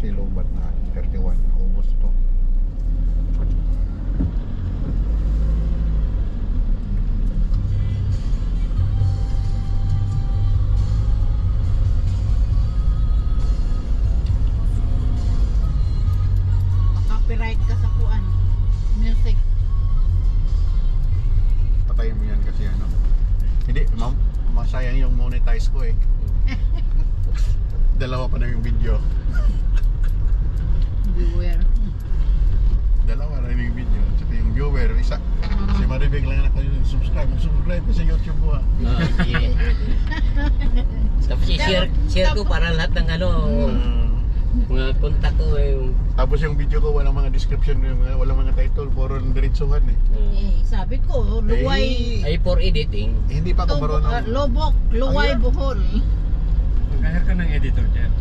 kasi lobat na 31. Ubus to. Copyright ka sa kuan. Music. Patayin mo yan kasi ano. Hindi, masayang yung monetize ko eh. Dalawa pa na yung video. Viewer. Dalawa na yung video. Tsaka yung viewer, isa. Si Maribig lang ako yung subscribe. Subscribe ko sa YouTube ko ah. Okay. Tapos share ko para lahat ng ano, mga kontak ko yung Tapos yung video ko walang mga description, walang mga title, puro diretsuhan eh. Eh, sabi ko, luway. ay for editing. Hindi pa ako marunong. Lobok, luway, Ayun. Bohol. Mag-hire ka ng editor dyan.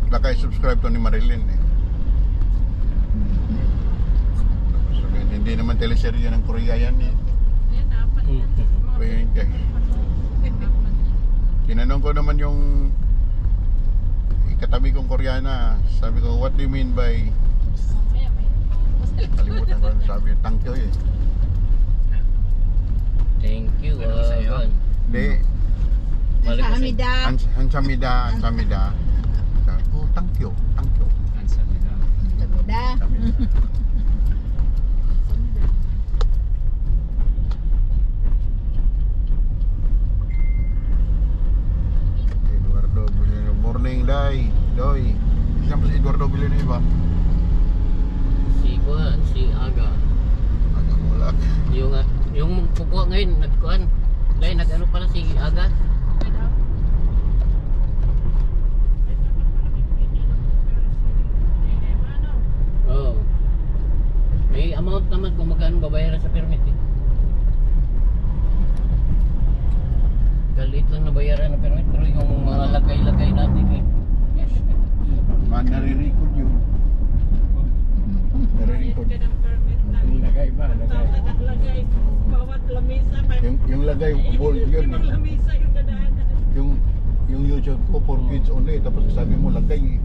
Baka i-subscribe to ni Marilyn eh. Tapos sabihin, hindi naman teleserye ng Korea yan eh. Wait, tinanong ko naman yung katabi kong Koreana. Sabi ko, what do you mean by... Kalimutan ko ano sabi. Thank you eh. Thank you. Ano sa'yo? Hindi. Kamida. Hansamida. Hansamida. Sabi ko, thank you. Thank you. Answer nila. Kamida. Eduardo Villanueva. Morning, Day. Doy. Siyempre si Eduardo Villanueva. Si Aga. Agang mulak. Yung kukuha ngayon, nagkuhan. Dahil nag-ano pala si Aga. Oo. May amount naman kung magkano babayaran sa permit eh. Galit lang nabayaran ng permit pero yung mga lagay-lagay natin eh. Nare-record yun. Nare-record. Yung lagay ba? Lagay. Bawat lamisa, Yung lagay, bold yun eh. lamisa yung dadaan. Yung YouTube ko for kids only. Tapos sabi mo lagay eh.